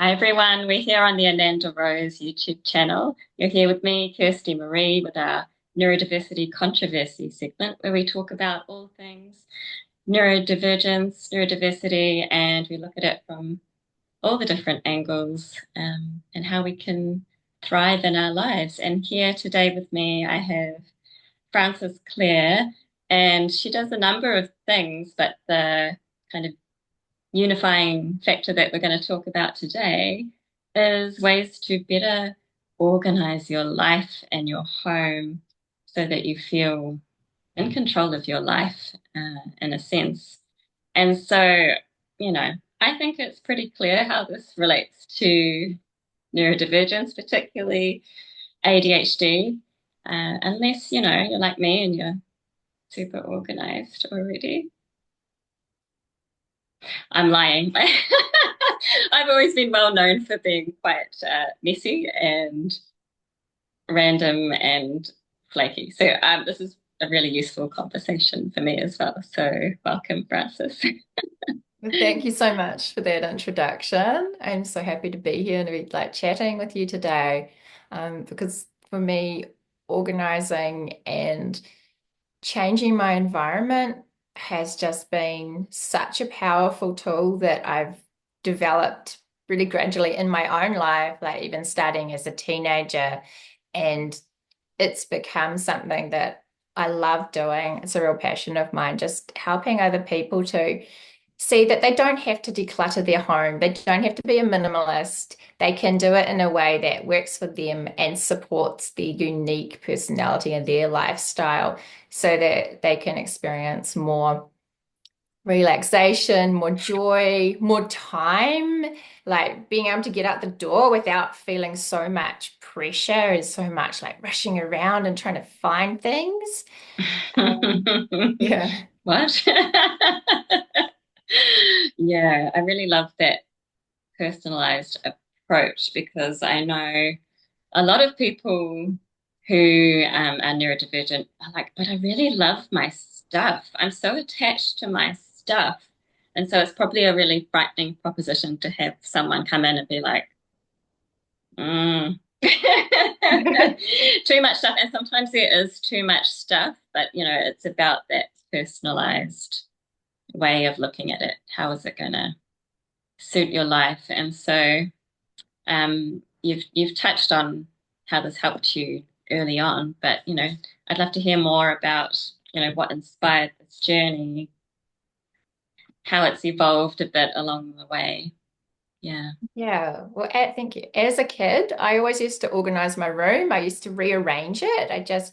Hi everyone, we're here on the Ananda Rose YouTube channel. You're here with me, Kirsty Marie, with our Neurodiversity Controversy segment where we talk about all things neurodivergence, neurodiversity, and we look at it from all the different angles and how we can thrive in our lives. And here today with me, I have Frances Clare, and she does a number of things, but the kind of unifying factor that we're going to talk about today is ways to better organize your life and your home so that you feel in control of your life in a sense. And so, you know, I think it's pretty clear how this relates to neurodivergence, particularly ADHD, unless, you're like me and you're super organized already. I'm lying. I've always been well known for being quite messy and random and flaky. So this is a really useful conversation for me as well. So welcome, Frances. Well, thank you so much for that introduction. I'm so happy to be here and to be like chatting with you today. Because for me, organizing and changing my environment has just been such a powerful tool that I've developed really gradually in my own life, like even starting as a teenager. And it's become something that I love doing. It's a real passion of mine, just helping other people to see that they don't have to declutter their home. They don't have to be a minimalist. They can do it in a way that works for them and supports their unique personality and their lifestyle so that they can experience more relaxation, more joy, more time, like being able to get out the door without feeling so much pressure and so much like rushing around and trying to find things. Yeah. What? Yeah, I really love that personalized approach because I know a lot of people who are neurodivergent are like, but I really love my stuff. I'm so attached to my stuff. And so it's probably a really frightening proposition to have someone come in and be like, mm. Too much stuff. And sometimes there is too much stuff, but it's about that personalized way of looking at it. How is it going to suit your life? And so you've touched on how this helped you early on, but I'd love to hear more about what inspired this journey, how it's evolved a bit along the way. Yeah. Yeah, well, thank you. As a kid, I always used to organize my room. I used to rearrange it.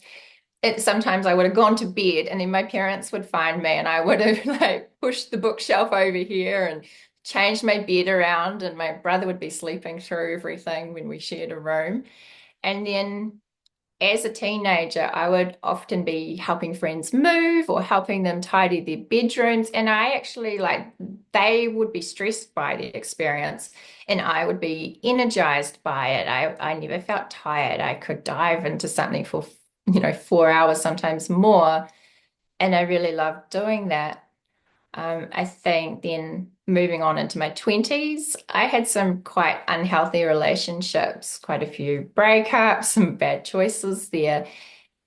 Sometimes I would have gone to bed and then my parents would find me and I would have like pushed the bookshelf over here and changed my bed around and my brother would be sleeping through everything when we shared a room. And then as a teenager, I would often be helping friends move or helping them tidy their bedrooms. And I actually they would be stressed by the experience and I would be energized by it. I never felt tired. I could dive into something for, 4 hours, sometimes more. And I really loved doing that. I think then moving on into my 20s, I had some quite unhealthy relationships, quite a few breakups, some bad choices there.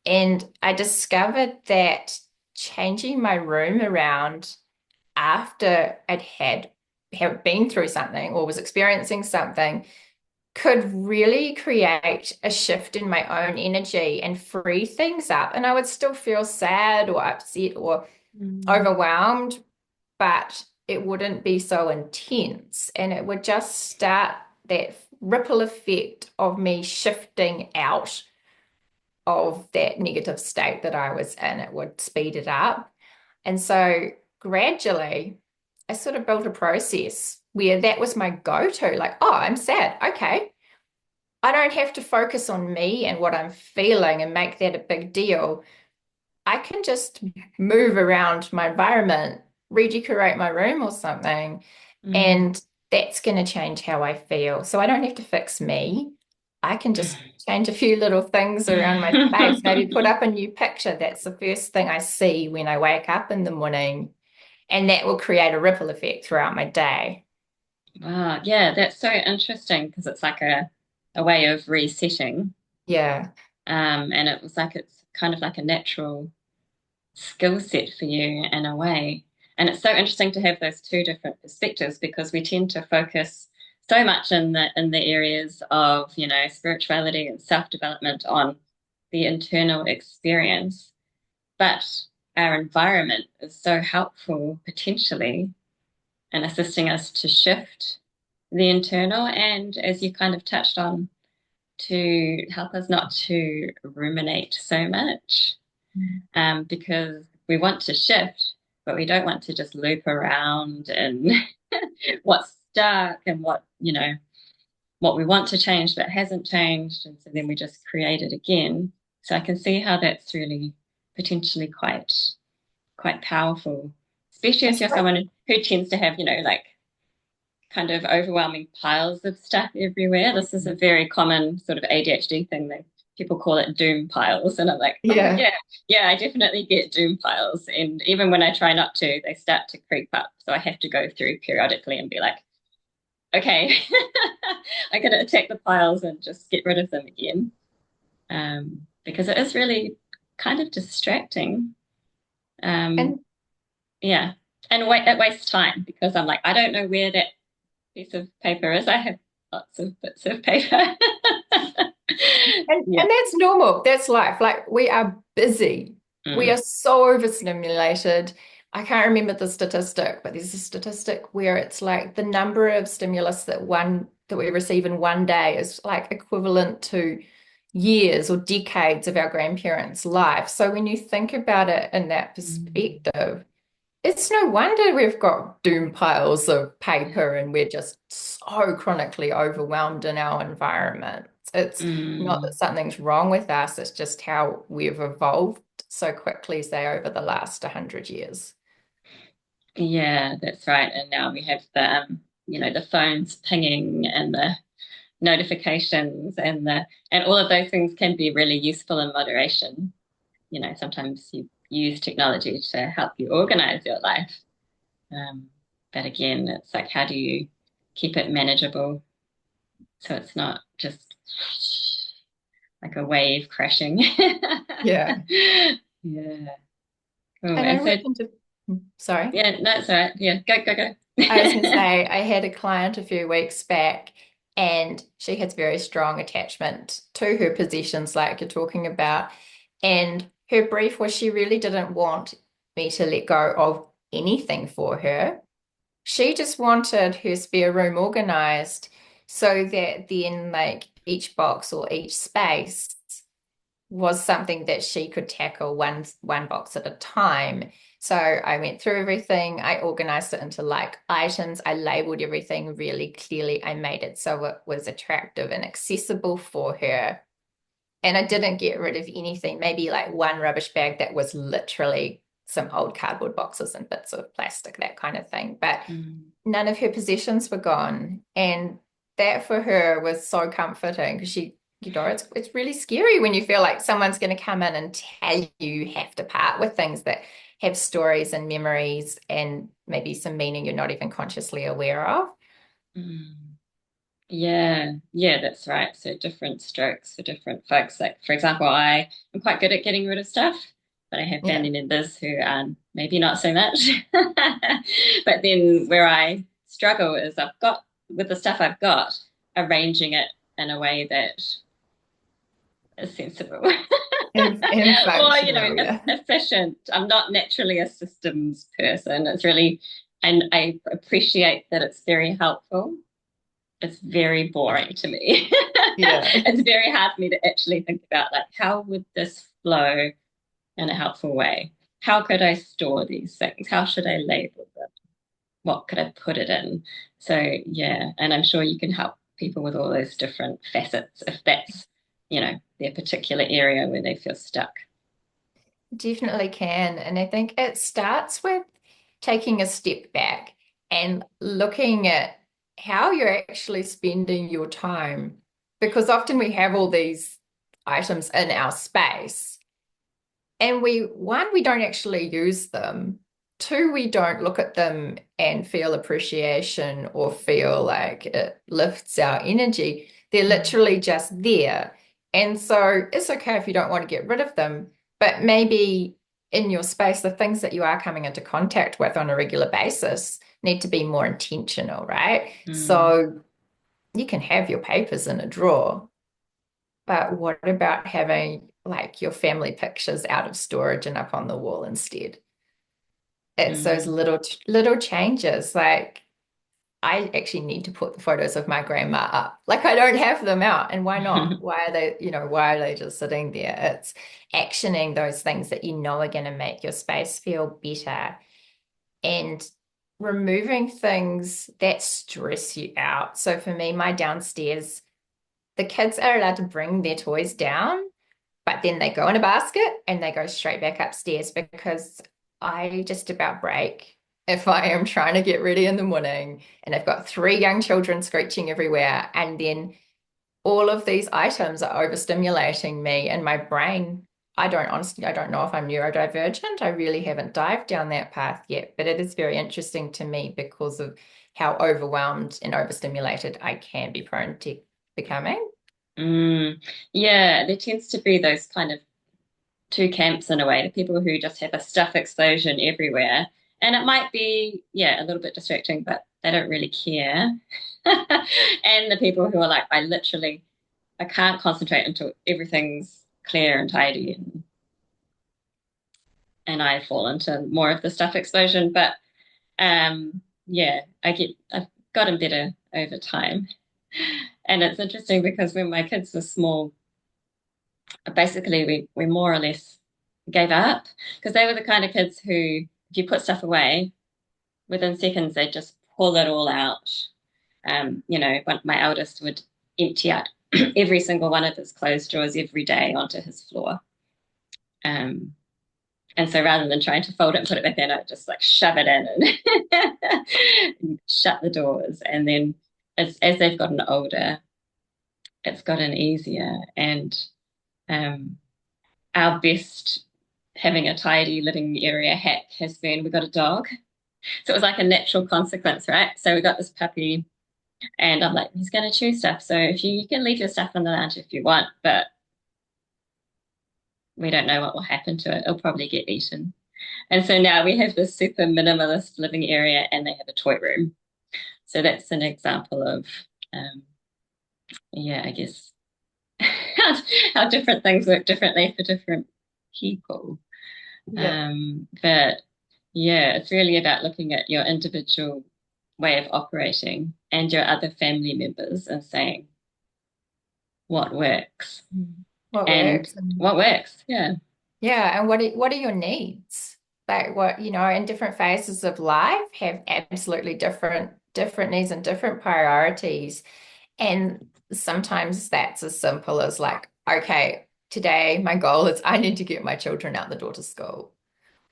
And I discovered that changing my room around after have been through something or was experiencing something could really create a shift in my own energy and free things up. And I would still feel sad or upset or Mm. overwhelmed, but it wouldn't be so intense. And it would just start that ripple effect of me shifting out of that negative state that I was in. It would speed it up. And so gradually, I sort of built a process where that was my go-to, like, oh, I'm sad. Okay. I don't have to focus on me and what I'm feeling and make that a big deal. I can just move around my environment, redecorate my room or something, Mm. and that's going to change how I feel. So I don't have to fix me. I can just change a few little things around my space, maybe put up a new picture. That's the first thing I see when I wake up in the morning, and that will create a ripple effect throughout my day. Wow, yeah, that's so interesting because it's like a way of resetting. Yeah. And it was like it's kind of like a natural skill set for you in a way. And it's so interesting to have those two different perspectives because we tend to focus so much in the areas of, you know, spirituality and self-development on the internal experience. But our environment is so helpful potentially in assisting us to shift the internal and as you kind of touched on, to help us not to ruminate so much because we want to shift, but we don't want to just loop around and what's stuck and what, you know, what we want to change that hasn't changed. And so then we just create it again. So I can see how that's really potentially quite powerful, especially if It's you're someone who tends to have, you know, like kind of overwhelming piles of stuff everywhere. This is a great. very common sort of ADHD thing that people call it doom piles. And I'm like, oh Yeah. yeah, yeah, I definitely get doom piles. And even when I try not to, they start to creep up. So I have to go through periodically and be like, okay, I gotta attack the piles and just get rid of them again. Because it is really kind of distracting. Um, And yeah. And it wastes time because I'm like, I don't know where that piece of paper is. I have lots of bits of paper. Yeah. and that's normal. That's life. Like we are busy. We are Mm. so overstimulated. I can't remember the statistic, but there's a statistic where it's like the number of stimulus that we receive in one day is like equivalent to years or decades of our grandparents' life. So when you think about it in that Mm. perspective, it's no wonder we've got doom piles of paper and we're just so chronically overwhelmed in our environment. It's not that Mm. something's wrong with us, it's just how we've evolved so quickly, say, over the last 100 years. Yeah, that's right. And now we have the you know, the phones pinging and the notifications and the and all of those things can be really useful in moderation. You know, sometimes you use technology to help you organize your life. Um, but again, it's like how do you keep it manageable so it's not just like a wave crashing. Yeah. Yeah. Cool. And I And so, reckon to, sorry. yeah, no, it's all right. Yeah, go, go. I was going to say, I had a client a few weeks back, and she has very strong attachment to her possessions, like you're talking about. And her brief was she really didn't want me to let go of anything for her. She just wanted her spare room organized so that then, like, each box or each space was something that she could tackle one box at a time. So I went through everything. I organized it into like items. I labeled everything really clearly. I made it so it was attractive and accessible for her. And I didn't get rid of anything, maybe like one rubbish bag that was literally some old cardboard boxes and bits of plastic, that kind of thing. But Mm. none of her possessions were gone. And that for her was so comforting because it's really scary when you feel like someone's going to come in and tell you have to part with things that have stories and memories and maybe some meaning you're not even consciously aware of. Mm. Yeah, yeah, that's right. So different strokes for different folks. Like, for example, I am quite good at getting rid of stuff, but I have Yeah. family members who are maybe not so much. But then where I struggle is I've got, with the stuff I've got, arranging it in a way that is sensible. And Or, you know, functional, yeah. efficient. I'm not naturally a systems person. It's really, and I appreciate that it's very helpful. It's very boring to me. Yeah. It's very hard for me to actually think about like how would this flow in a helpful way? How could I store these things? How should I label them? What could I put it in? So yeah, and I'm sure you can help people with all those different facets if that's, you know, their particular area where they feel stuck. Definitely can. And I think it starts with taking a step back and looking at how you're actually spending your time. Because often we have all these items in our space and we don't actually use them. two, we don't look at them and feel appreciation or feel like it lifts our energy. They're Mm. literally just there. And so it's okay if you don't want to get rid of them, but maybe in your space, the things that you are coming into contact with on a regular basis need to be more intentional, right? Mm. So you can have your papers in a drawer, but what about having like your family pictures out of storage and up on the wall instead? It's those Mm. little changes. Like I actually need to put the photos of my grandma up. Like I don't have them out. And why not? Why are they, why are they just sitting there? It's actioning those things that you know are going to make your space feel better and removing things that stress you out. So for me, my downstairs, the kids are allowed to bring their toys down, but then they go in a basket and they go straight back upstairs because I just about break if I am trying to get ready in the morning and I've got three young children screeching everywhere. And then all of these items are overstimulating me and my brain. I don't know if I'm neurodivergent. I really haven't dived down that path yet, but it is very interesting to me because of how overwhelmed and overstimulated I can be prone to becoming. Mm. Yeah, there tends to be those kind of two camps in a way, the people who just have a stuff explosion everywhere. And it might be, yeah, a little bit distracting, but they don't really care. And the people who are like, I can't concentrate until everything's clear and tidy, and I fall into more of the stuff explosion. But yeah, I've gotten better over time. And it's interesting because when my kids were small, basically we more or less gave up because they were the kind of kids who, if you put stuff away, within seconds they just pull it all out. My eldest would empty out every single one of his clothes drawers every day onto his floor. Um, and so rather than trying to fold it and put it back in, I'd just like shove it in and shut the doors. And then as they've gotten older, it's gotten easier. And um, our best having a tidy living area hack has been we got a dog. So it was like a natural consequence, right? So we got this puppy, and I'm like, he's going to chew stuff. So if you can leave your stuff in the lounge if you want, but we don't know what will happen to it. It'll probably get eaten. And so now we have this super minimalist living area, and they have a toy room. So that's an example of, um, yeah, I guess how, how different things work differently for different people. Yeah. But yeah, it's really about looking at your individual way of operating and your other family members and saying what works What and works? what works. Yeah. Yeah, and what are your needs? Like what, in different phases of life have absolutely different needs and different priorities. And sometimes that's as simple as like, okay, today my goal is I need to get my children out the door to school.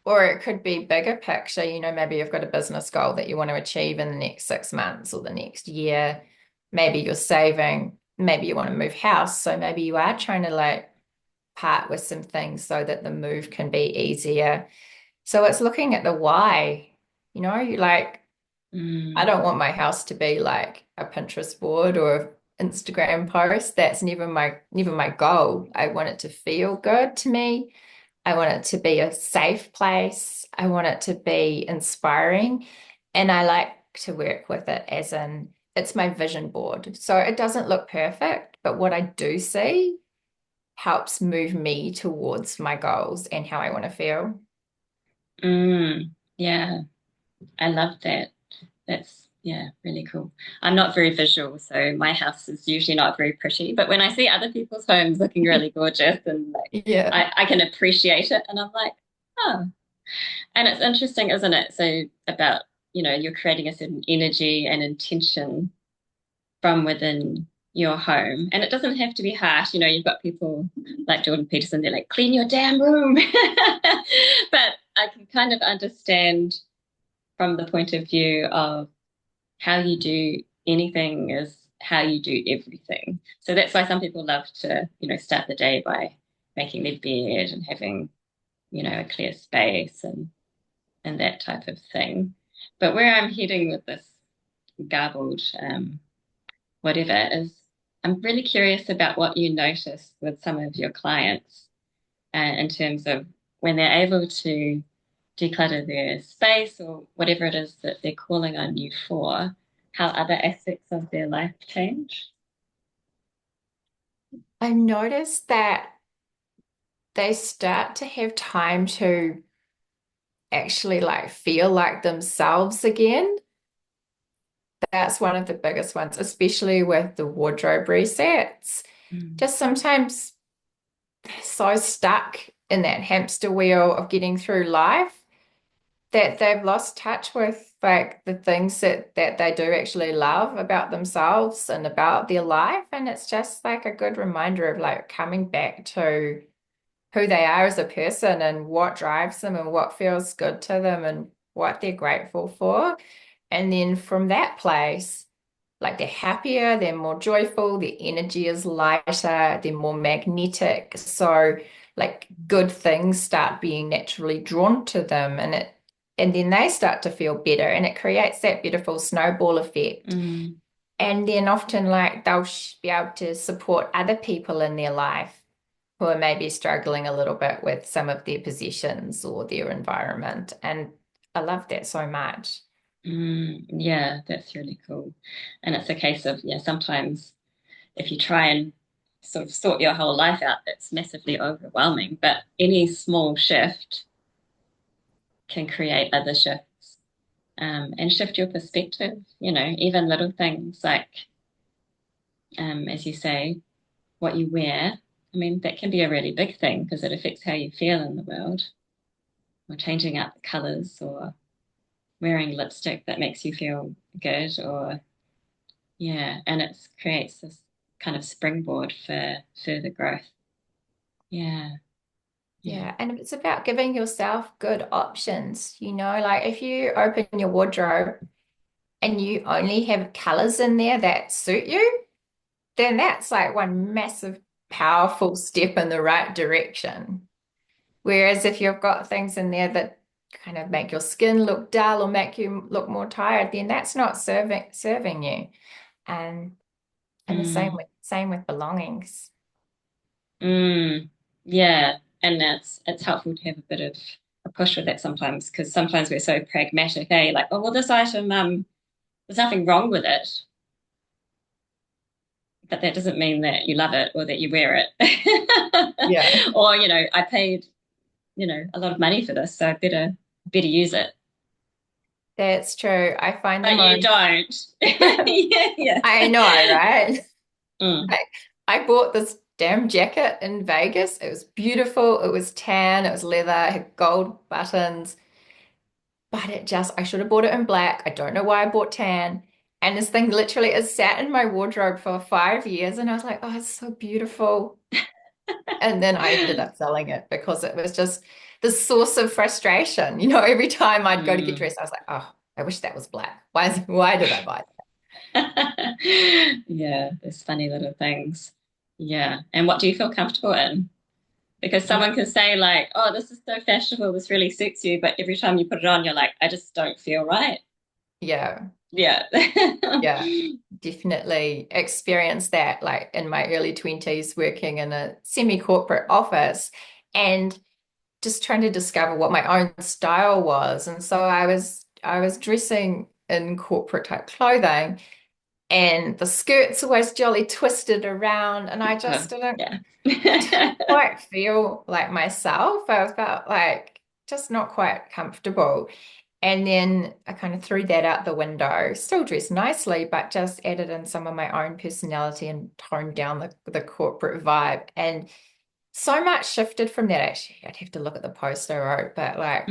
Or it could be bigger picture, maybe you've got a business goal that you want to achieve in the next 6 months or the next year. Maybe you're saving, maybe you want to move house. So maybe you are trying to like part with some things so that the move can be easier. So it's looking at the why, you like, I Mm, don't want my house to be like a Pinterest board or Instagram post. That's never my goal. I want it to feel good to me. I want it to be a safe place. I want it to be inspiring. And I like to work with it as in it's my vision board. So it doesn't look perfect, but what I do see helps move me towards my goals and how I want to feel. yeah, I love that. That's, yeah, really cool. I'm not very visual, so my house is usually not very pretty. But when I see other people's homes looking really gorgeous and like Yeah. I can appreciate it and I'm like, oh. And it's interesting, isn't it? So about, you're creating a certain energy and intention from within your home. And it doesn't have to be harsh. You've got people like Jordan Peterson, they're like, clean your damn room. But I can kind of understand from the point of view of how you do anything is how you do everything. So that's why some people love to, start the day by making their bed and having, a clear space and that type of thing. But where I'm heading with this garbled whatever is I'm really curious about what you notice with some of your clients in terms of when they're able to declutter their space or whatever it is that they're calling on you for, how other aspects of their life change. I noticed that they start to have time to actually like feel like themselves again. That's one of the biggest ones, especially with the wardrobe resets. Mm. Just sometimes so stuck in that hamster wheel of getting through life that they've lost touch with like the things that they do actually love about themselves and about their life. And it's just like a good reminder of like coming back to who they are as a person and what drives them and what feels good to them and what they're grateful for. And then from that place, like they're happier, they're more joyful, their energy is lighter, they're more magnetic. So like good things start being naturally drawn to them and then they start to feel better and it creates that beautiful snowball effect. Mm. And then often like they'll be able to support other people in their life who are maybe struggling a little bit with some of their possessions or their environment. And I love that so much. Mm. Yeah, that's really cool. And it's a case of, yeah, sometimes if you try and sort of sort your whole life out, it's massively overwhelming. But any small shift can create other shifts and shift your perspective. Even little things like, as you say, what you wear. I mean, that can be a really big thing because it affects how you feel in the world, or changing out the colors, or wearing lipstick that makes you feel good, or yeah, and it creates this kind of springboard for further growth. Yeah, yeah. Yeah, and it's about giving yourself good options. Like if you open your wardrobe and you only have colors in there that suit you, then that's like one massive, powerful step in the right direction. Whereas if you've got things in there that kind of make your skin look dull or make you look more tired, then that's not serving you. And and the Mm, same with belongings. mm, yeah, and it's helpful to have a bit of a push with that sometimes because sometimes we're so pragmatic, eh? Like, oh well, this item, there's nothing wrong with it, but that doesn't mean that you love it or that you wear Yeah. it. Or, I paid, a lot of money for this, so I better use it. That's true. I find the But you most don't. Yeah, yeah. I know, right? Mm, Like, I bought this damn jacket in Vegas. It was beautiful. It was tan. It was leather. It had gold buttons. But I should have bought it in black. I don't know why I bought tan. And this thing literally is sat in my wardrobe for 5 years. And I was like, oh, it's so beautiful. And then I ended up selling it because it was just the source of frustration. Every time I'd go to get mm. dressed, I was like, oh, I wish that was black. Why did I buy Yeah, there's funny little things. Yeah. And what do you feel comfortable in? Because that? someone can say like, oh, this is so fashionable, this really suits you, but every time you put it on, you're like, I just don't feel right. Yeah. Yeah. Yeah, definitely experienced that like in my early 20s working in a semi-corporate office and just trying to discover what my own style was. And so I was dressing in corporate type clothing and the skirts always jolly twisted around and I just didn't Yeah. I didn't quite feel like myself. I felt like just not quite comfortable. And then I kind of threw that out the window, still dressed nicely, but just added in some of my own personality and toned down the corporate vibe. And so much shifted from that. Actually, I'd have to look at the post I wrote, but like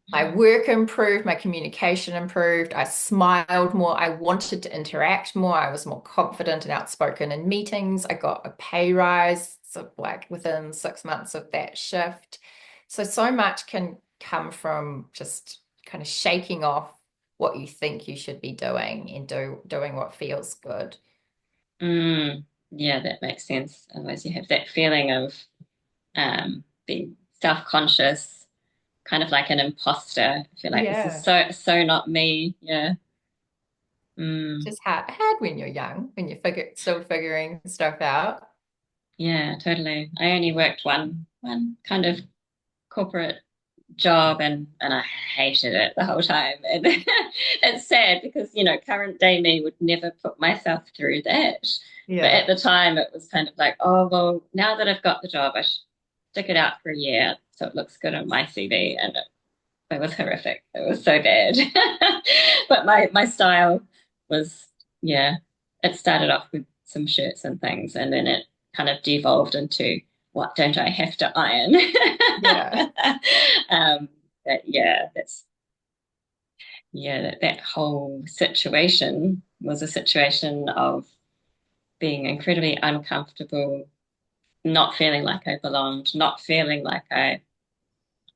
my work improved, my communication improved, I smiled more, I wanted to interact more, I was more confident and outspoken in meetings. I got a pay rise, so like within 6 months of that shift. So much can come from just kind of shaking off what you think you should be doing and doing what feels good. Mm, yeah, that makes sense. Otherwise, you have that feeling of being self-conscious kind of like an imposter. I feel like this is Yeah. so not me. Yeah. Mm, Just hard when you're young, when you're still figuring stuff out. yeah, totally. I only worked one kind of corporate job and I hated it the whole time. And it's sad because, current day me would never put myself through that. But Yeah. at the time it was kind of like, oh well, now that I've got the job, I should stick it out for a year so it looks good on my CV. And it was horrific. It was so bad. But my style was, yeah, it started off with some shirts and things, and then it kind of devolved into what don't I have to iron? Yeah. um, but yeah, that whole situation was a situation of being incredibly uncomfortable, not feeling like I belonged, not feeling like I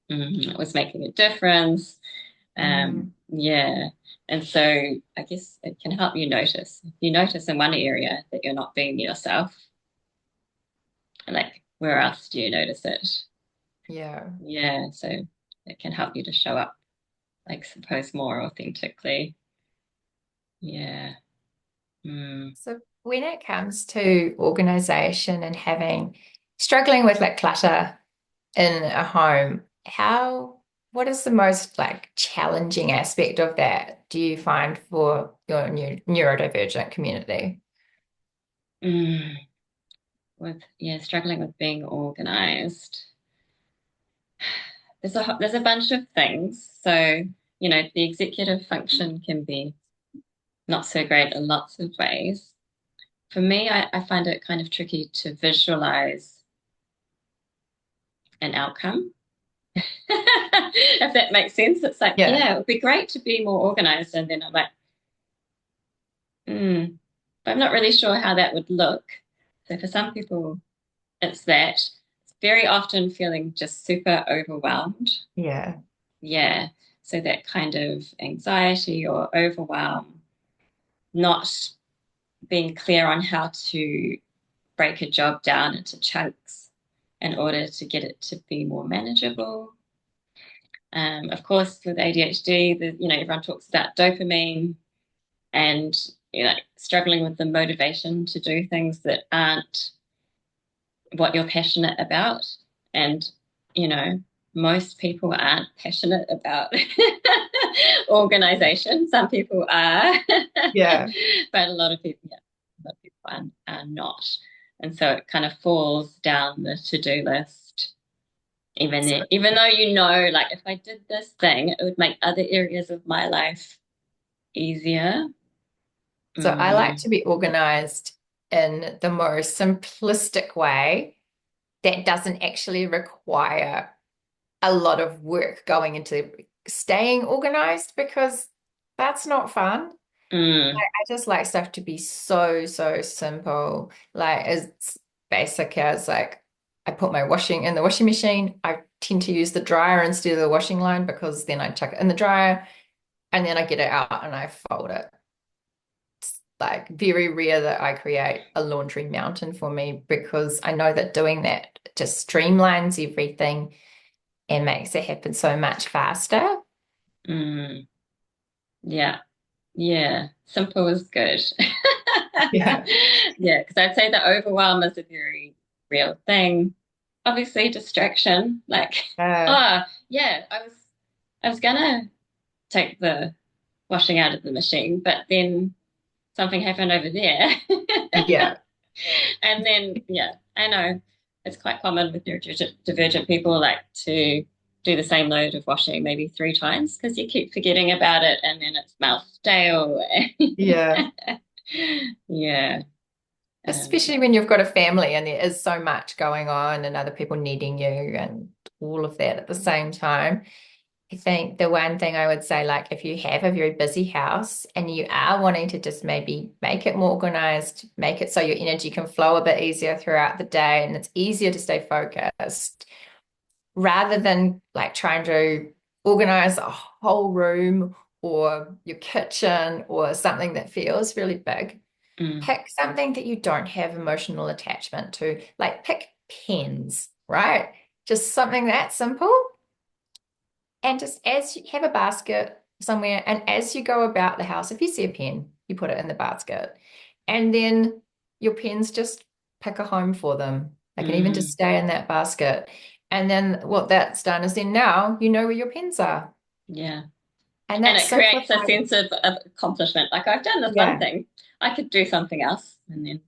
was making a difference. Mm, Yeah. And so I guess it can help you notice. If you notice in one area that you're not being yourself, like where else do you notice it? yeah. Yeah. So it can help you to show up, like, suppose more authentically. Yeah. Mm. So when it comes to organization and struggling with like clutter in a home, what is the most like challenging aspect of that do you find for your neurodivergent community? Mm. Struggling with being organized. There's a bunch of things. So, the executive function can be not so great in lots of ways. For me, I find it kind of tricky to visualize an outcome. If that makes sense. It's like, Yeah. yeah, it would be great to be more organized. And then I'm like, but I'm not really sure how that would look. So for some people, it's that. It's very often feeling just super overwhelmed. Yeah. Yeah. So that kind of anxiety or overwhelm, not being clear on how to break a job down into chunks in order to get it to be more manageable. Of course, with ADHD, everyone talks about dopamine and struggling with the motivation to do things that aren't what you're passionate about. And you know, most people aren't passionate about organization. Some people are, Yeah. but a lot of people are not. And so it kind of falls down the to-do list. So, Even though like if I did this thing, it would make other areas of my life easier. so I like Mm, to be organized in the most simplistic way that doesn't actually require a lot of work going into staying organized because that's not fun. mm, I just like stuff to be so, so simple. Like as basic as like I put my washing in the washing machine. I tend to use the dryer instead of the washing line because then I chuck it in the dryer and then I get it out and I fold it. It's like very rare that I create a laundry mountain for me because I know that doing that just streamlines everything and makes it happen so much faster. mm. Yeah. Yeah. Simple is good. Yeah. Yeah, because I'd say the overwhelm is a very real thing. Obviously, distraction. Like, Uh, oh, yeah, I was gonna take the washing out of the machine, but then something happened over there. yeah. And then, yeah, I know it's quite common with neurodivergent people like to do the same load of washing maybe 3 times because you keep forgetting about it and then it smells stale. Yeah. Yeah. Um, Especially when you've got a family and there is so much going on and other people needing you and all of that at the same time. I think the one thing I would say, like if you have a very busy house and you are wanting to just maybe make it more organized, make it so your energy can flow a bit easier throughout the day and it's easier to stay focused, rather than like trying to organize a whole room or your kitchen or something that feels really big. mm, Pick something that you don't have emotional attachment to, like pick pens, right? Just something that simple. And just as you have a basket somewhere, and as you go about the house, if you see a pen, you put it in the basket. And then your pens just pick a home for them. They can even just Mm, stay in that basket. And then what that's done is then now you know where your pens are. yeah. And And that's it creates a simplified. sense of accomplishment. Like I've done this one Yeah. thing. I could do something else. And then,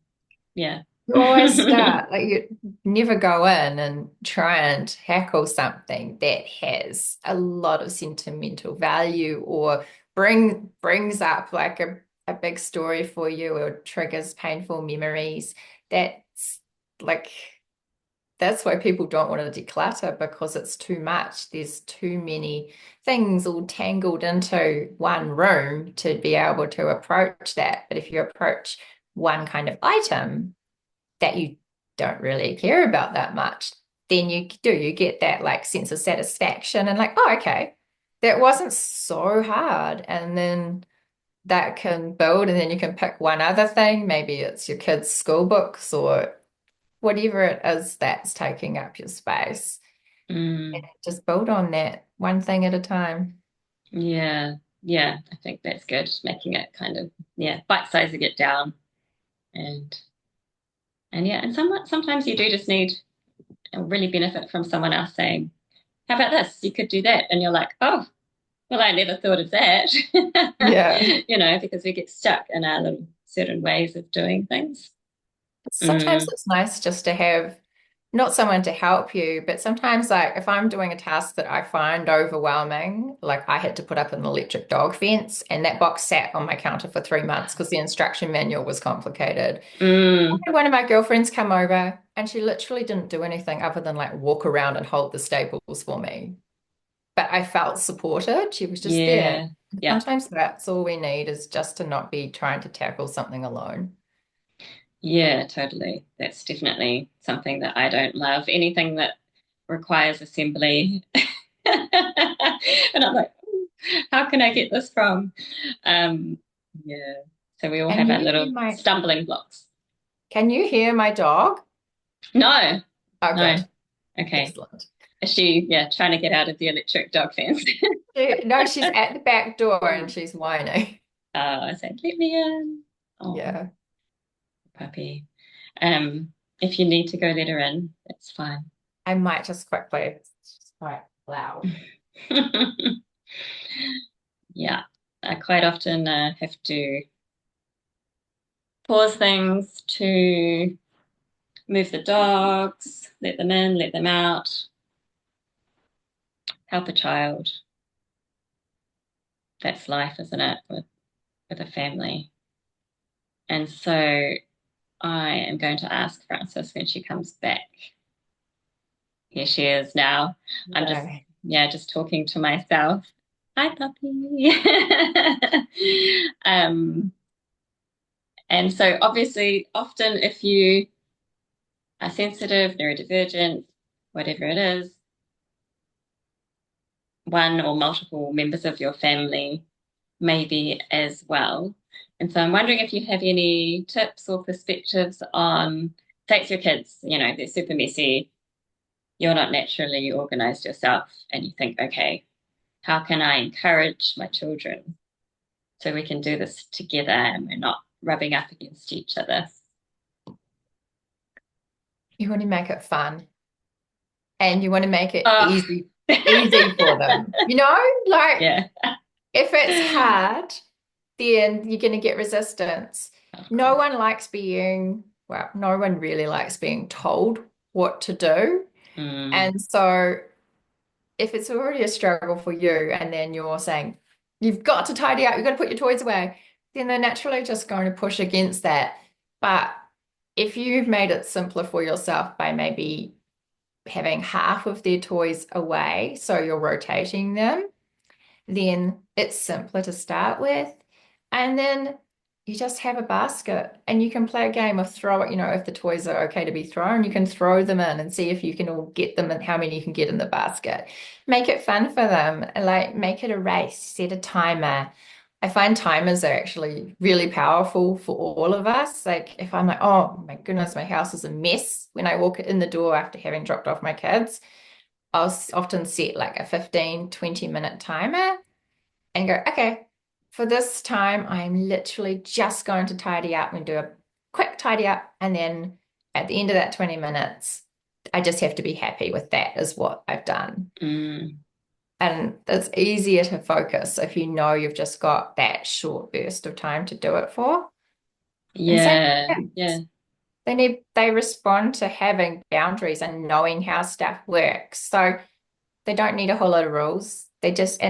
yeah. You always start, like you never go in and try and tackle something that has a lot of sentimental value or brings up like a big story for you or triggers painful memories. That's like that's why people don't want to declutter because it's too much. There's too many things all tangled into one room to be able to approach that. But if you approach one kind of item, that you don't really care about that much, then you get that like sense of satisfaction and like, oh, okay, that wasn't so hard. And then that can build, and then you can pick one other thing. Maybe it's your kids' school books or whatever it is that's taking up your space. And Mm, just build on that one thing at a time. yeah. Yeah. I think that's good. Making it kind of, yeah, bite-sizing it down. And yeah, and sometimes you do just need really benefit from someone else saying, how about this? You could do that. And you're like, oh, well, I never thought of that. Yeah. Because we get stuck in our little certain ways of doing things. Sometimes Mm, it's nice just to have not someone to help you, but sometimes like if I'm doing a task that I find overwhelming, like I had to put up an electric dog fence and that box sat on my counter for 3 months because the instruction manual was complicated. I mm, had one of my girlfriends come over and she literally didn't do anything other than like walk around and hold the staples for me. But I felt supported. She was just there. yeah, yeah, Sometimes that's all we need is just to not be trying to tackle something alone. yeah, totally. That's definitely something that I don't love. Anything that requires assembly. And I'm like, how can I get this from? Um, yeah. So we all Can have our you hear little my stumbling blocks. can you hear my dog? No, Oh, no. good. Okay. Excellent. Is she, yeah, trying to get out of the electric dog fence? No, she's at the back door and she's whining. I said, let me in. Oh, Yeah. puppy. If you need to go let her in, that's fine. I might just quickly. It's quite loud. Yeah, I quite often have to pause things to move the dogs, let them in, let them out, help a child. That's life, isn't it, with a family? And so I am going to ask Frances when she comes back. Here she is now. I'm just, No. yeah, just talking to myself. Hi, puppy. um, and so obviously, often if you are sensitive, neurodivergent, whatever it is, one or multiple members of your family may be as well. And so I'm wondering if you have any tips or perspectives on, say it's your kids, they're super messy, you're not naturally organized yourself, and you think, okay, how can I encourage my children so we can do this together and we're not rubbing up against each other? You want to make it fun and you want to make it Oh, easy for them. Like yeah, if it's hard, then you're going to get resistance. of No course. one likes no one really likes being told what to do. Mm, And so if it's already a struggle for you and then you're saying, you've got to tidy up, you've got to put your toys away, then they're naturally just going to push against that. But if you've made it simpler for yourself by maybe having half of their toys away, so you're rotating them, then it's simpler to start with. And then you just have a basket and you can play a game of throw it, if the toys are okay to be thrown, you can throw them in and see if you can all get them and how many you can get in the basket. Make it fun for them, like make it a race, set a timer. I find timers are actually really powerful for all of us. Like if I'm like, oh my goodness, my house is a mess when I walk in the door after having dropped off my kids, often set like a 15, 20-minute timer and go, okay, for this time, I'm literally just going to tidy up and do a quick tidy up. And then at the end of that 20 minutes, I just have to be happy with that is what I've done. Mm. And it's easier to focus if you know you've just got that short burst of time to do it for. And same Yeah, with yeah. kids. They respond to having boundaries and knowing how stuff works. So they don't need a whole lot of rules. They just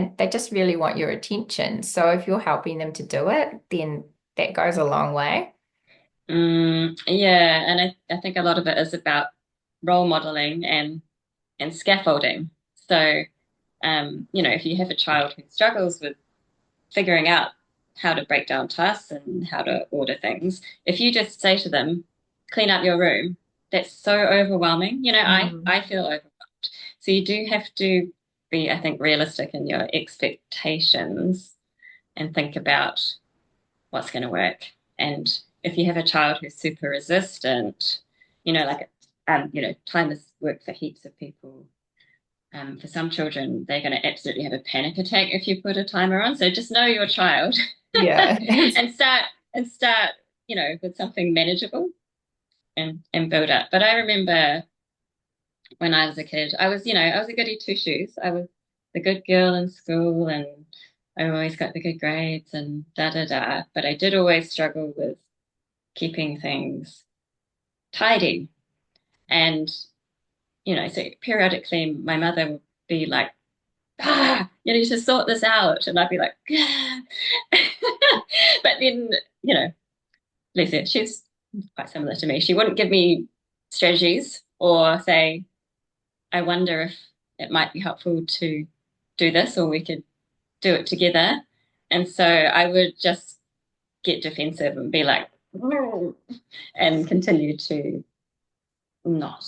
really want your attention. So if you're helping them to do it, then that goes a long way. Yeah, and I think a lot of it is about role modeling and scaffolding. So, if you have a child who struggles with figuring out how to break down tasks and how to order things, if you just say to them, clean up your room, that's so overwhelming. Mm. I feel overwhelmed. So you do have to be, I think, realistic in your expectations and think about what's going to work. And if you have a child who's super resistant, like, time is work for heaps of people. For some children, they're going to absolutely have a panic attack if you put a timer on. So just know your child Yeah. and start, with something manageable and build up. But I remember when I was a kid, I was a goody two shoes. I was the good girl in school and I always got the good grades and da da da. But I did always struggle with keeping things tidy. And, so periodically my mother would be like, you need to sort this out. And I'd be like, ah. But then, bless her, she's quite similar to me. She wouldn't give me strategies or say, I wonder if it might be helpful to do this or we could do it together. And so I would just get defensive and be like, and continue to not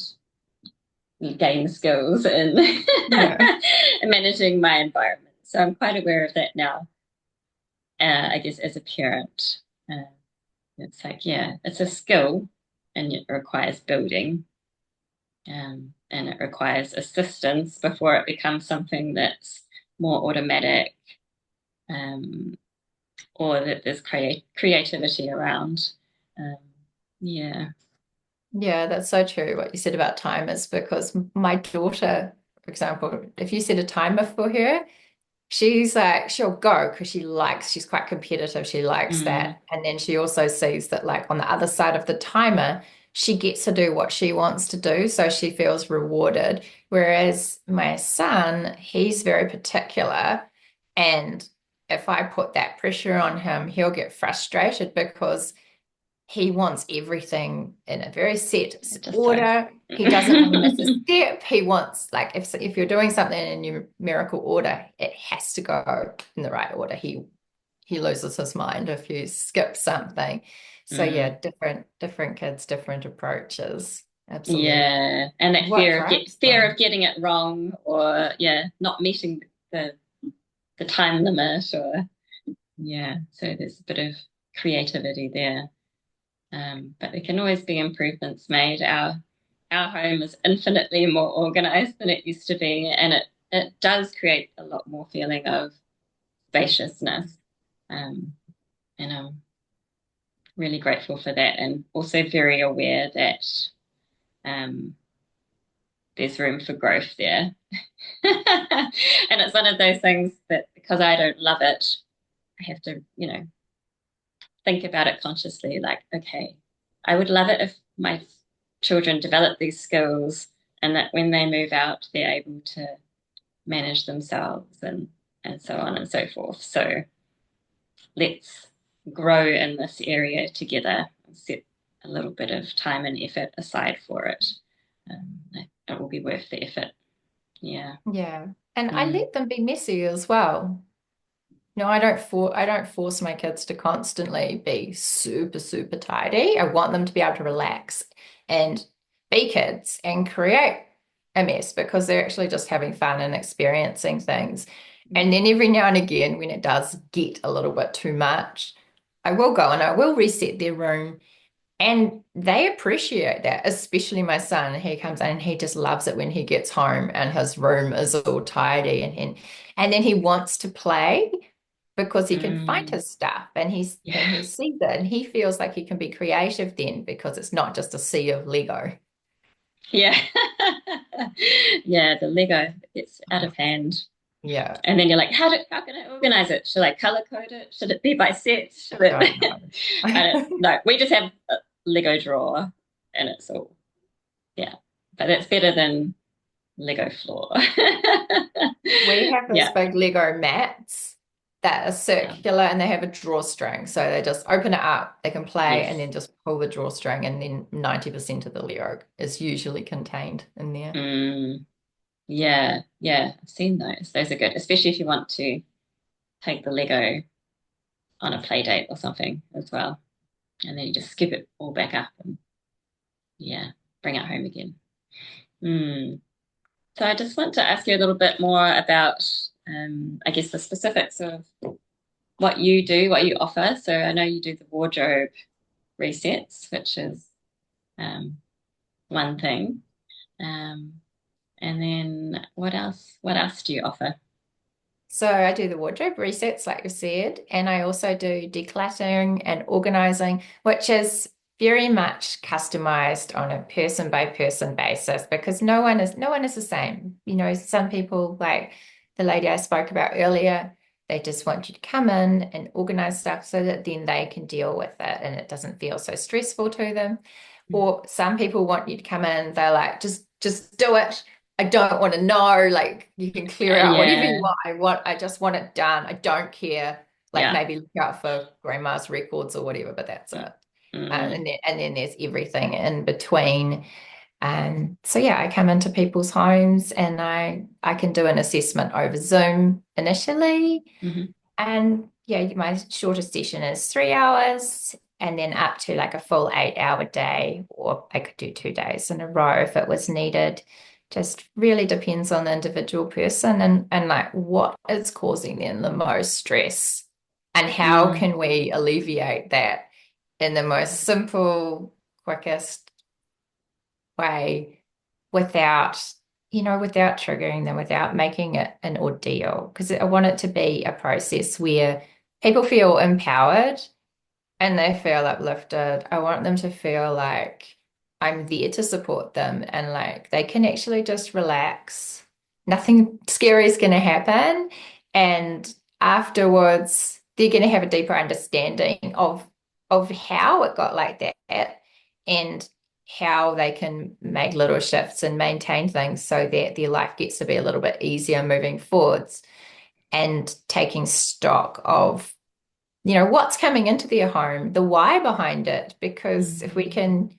gain skills in Yeah. managing my environment. So I'm quite aware of that now. I guess as a parent, uh, it's like, yeah, it's a skill and it requires building, and it requires assistance before it becomes something that's more automatic, um, or that there's creativity around. Um, yeah. Yeah, that's so true what you said about timers because my daughter, for example, if you set a timer for her, she's like, she'll go because she's quite competitive. She likes Mm, that. And then she also sees that, like, on the other side of the timer, she gets to do what she wants to do. So she feels rewarded. Whereas my son, he's very particular. And if I put that pressure on him, he'll get frustrated because he wants everything in a very set just so. order. He doesn't want to miss a step. He wants, like, if you're doing something in numerical order, it has to go in the right order. He loses his mind if you skip something. So Mm, yeah, different kids, different approaches. Absolutely. yeah, and that What drives fear of them? getting it wrong, or yeah, not meeting the the time limit, or yeah. So there's a bit of creativity there. But there can always be improvements made. Our home is infinitely more organized than it used to be, and it does create a lot more feeling of spaciousness. Um, and I'm really grateful for that, and also very aware that um, there's room for growth there. And it's one of those things that because I don't love it, I have to, think about it consciously. Like, okay, I would love it if my children develop these skills and that when they move out, they're able to manage themselves and so on and so forth. So let's grow in this area together and set a little bit of time and effort aside for it. It will be worth the effort. Yeah. Yeah. And I Mm. let them be messy as well. No, I don't force my kids to constantly be super, super tidy. I want them to be able to relax and be kids and create a mess because they're actually just having fun and experiencing things. And then every now and again, when it does get a little bit too much, I will go and I will reset their room And they appreciate that, especially my son. He comes in and he just loves it when he gets home and his room is all tidy and then he wants to play because he can find Mm, his stuff and yeah. he sees it and he feels like he can be creative then because it's not just a sea of Lego. Yeah. Yeah, the Lego gets out of hand. Yeah, And then you're like, how can I organize it? Should I color code it? Should it be by set? Should I don't it I don't know. know. We just have a Lego drawer and it's all yeah. But it's better than Lego floor. We have those Yeah. big Lego mats that are Yeah. circular and they have a drawstring. So they just open it up, they can play, and Yes. then just pull the drawstring, and then 90% of the Lego is usually contained in there. Mm, yeah. Yeah. I've seen those. Those are good, especially if you want to take the Lego on a play date or something as well. And then you just skip it all back up and yeah, bring it home again. Mm. So I just want to ask you a little bit more about, I guess, the specifics of what you do, what you offer. So I know you do the wardrobe resets, which is um, one thing. Um, and then what else? What else do you offer? So I do the wardrobe resets, like you said, and I also do decluttering and organizing, which is very much customized on a person by person basis because no one is the same. You know, some people like the lady I spoke about earlier, they just want you to come in and organize stuff so that then they can deal with it and it doesn't feel so stressful to them. Or some people want you to come in, they're like, just do it. I don't want to know. Like you can clear out whatever you Yeah, want. I just want it done. I don't care. Like yeah. maybe look out for grandma's records or whatever, but that's Mm, it. mm, And then there's everything in between. And so yeah, I come into people's homes and I can do an assessment over Zoom initially. mhm. And yeah, my shortest session is 3 hours and then up to like a full 8 hour day, or I could do 2 days in a row if it was needed. Just really depends on the individual person and like what is causing them the most stress and how Mm, can we alleviate that in the most simple, quickest way without, without triggering them, without making it an ordeal. Because I want it to be a process where people feel empowered and they feel uplifted. I want them to feel like I'm there to support them and like they can actually just relax. Nothing scary is going to happen. And afterwards, they're going to have a deeper understanding of how it got like that and how they can make little shifts and maintain things so that their life gets to be a little bit easier moving forwards and taking stock of what's coming into their home, the why behind it. Because mm. if we can,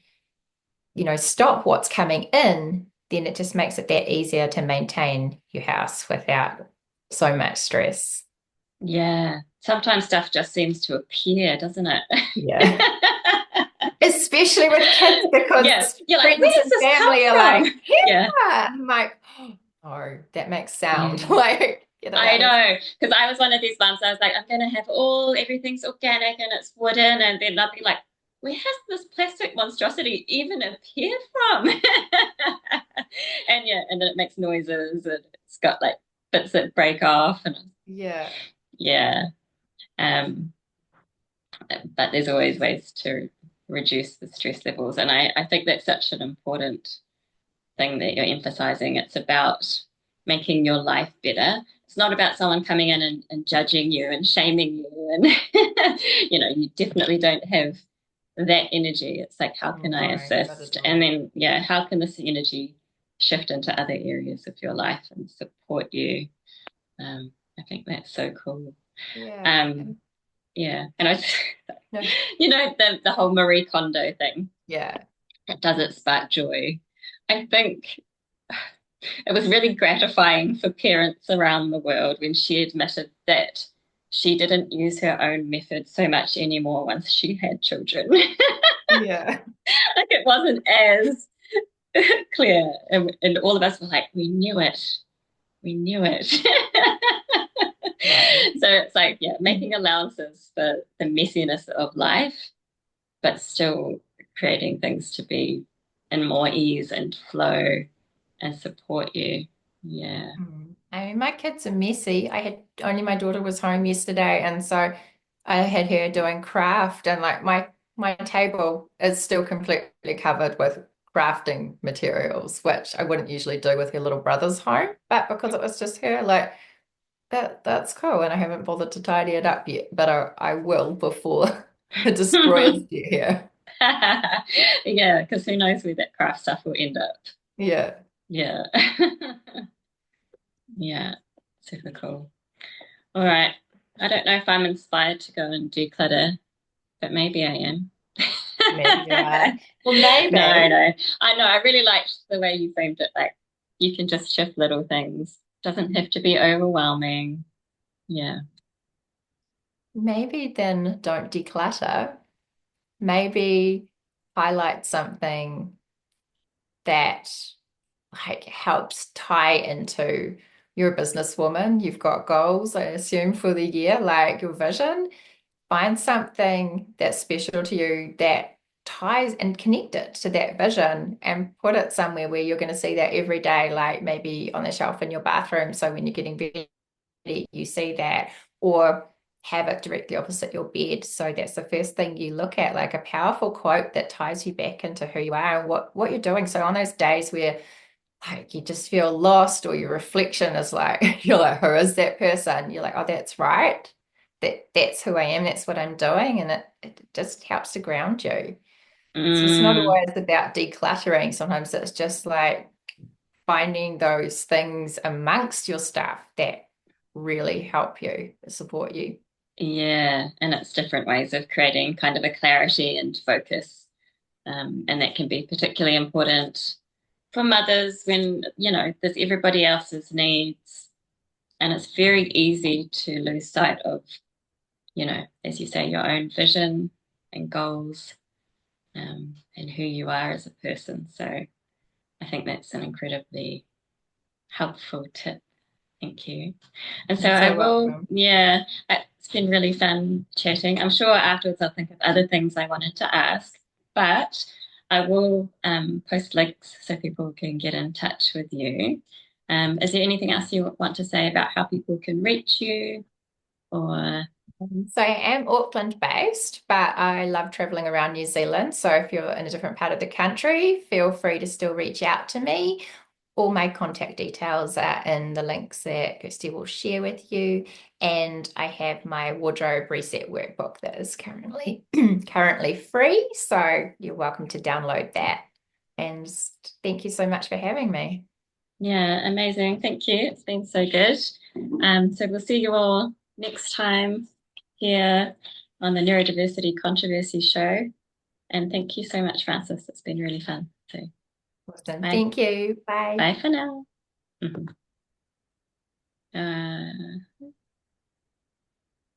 stop what's coming in, then it just makes it that easier to maintain your house without so much stress. Yeah. Sometimes stuff just seems to appear, doesn't it? Yeah. Especially with kids Yeah. because You're like, friends where's and this come family are like, from? yeah. Yeah. I'm like, oh, that makes sound. Yeah. Like, get it I out of. know, because I was one of these moms. I was like, I'm gonna have everything's organic and it's wooden, and then I'll be like, where has this plastic monstrosity even appeared from? And yeah, and then it makes noises and it's got like bits that break off, and Yeah. yeah. Um, but there's always ways to reduce the stress levels, and I think that's such an important thing that you're emphasizing. It's about making your life better. It's not about someone coming in and judging you and shaming you. And, you definitely don't have that energy. It's like, how can I No, not at assist? And all. then, yeah, how can this energy shift into other areas of your life and support you? I think that's so cool. Yeah. Um, yeah. And I, No. the whole Marie Kondo thing, Yeah. does it spark joy? I think it was really gratifying for parents around the world when she admitted that she didn't use her own method so much anymore once she had children. Yeah. Like it wasn't as clear. And all of us were like, we knew it. We knew it. Yeah. So it's like, yeah, making allowances for the messiness of life, but still creating things to be in more ease and flow and support you. Yeah. I mean, my kids are messy. I had only my daughter was home yesterday, and so I had her doing craft, and like my table is still completely covered with crafting materials, which I wouldn't usually do with her little brother's home, but because it was just her, like that's cool. And I haven't bothered to tidy it up yet, but I will before the destroyers get here. Yeah, because who knows where that craft stuff will end up. Yeah. Yeah. Yeah. Super cool. All right. I don't know if I'm inspired to go and declutter, but maybe I am. Maybe you are. Well, No, maybe. no. I know. I really liked the way you framed it. Like you can just shift little things. Doesn't have to be overwhelming. Yeah. Maybe then don't declutter. Maybe highlight something that like helps tie into you're a businesswoman, you've got goals, I assume, for the year, like your vision. Find something that's special to you that ties and connect it to that vision and put it somewhere where you're going to see that every day, like maybe on the shelf in your bathroom. So when you're getting ready, you see that, or have it directly opposite your bed. So that's the first thing you look at, like a powerful quote that ties you back into who you are and what you're doing. So on those days where like you just feel lost or your reflection is like you're like, who is that person? You're like, oh, that's right. That's who I am, that's what I'm doing. And it just helps to ground you. So it's not Mm, always about decluttering. Sometimes it's just like finding those things amongst your stuff that really help you, support you. yeah. And it's different ways of creating kind of a clarity and focus. And that can be particularly important for mothers when, there's everybody else's needs. And it's very easy to lose sight of, as you say, your own vision and goals, and who you are as a person. So I think that's an incredibly helpful tip. Thank you. And so You're I so will, welcome. yeah, it's been really fun chatting. I'm sure afterwards I'll think of other things I wanted to ask, but I will post links so people can get in touch with you. Is there anything else you want to say about how people can reach you or? So I am Auckland based, but I love traveling around New Zealand. So if you're in a different part of the country, feel free to still reach out to me. All my contact details are in the links that Kirsty will share with you. And I have my wardrobe reset workbook that is currently free. So you're welcome to download that. And thank you so much for having me. Yeah, amazing. Thank you. It's been so good. So we'll see you all next time here on the Neurodiversity Controversy show. And thank you so much, Francis. It's been really fun. So Awesome. bye. Thank you. Bye. Bye for now.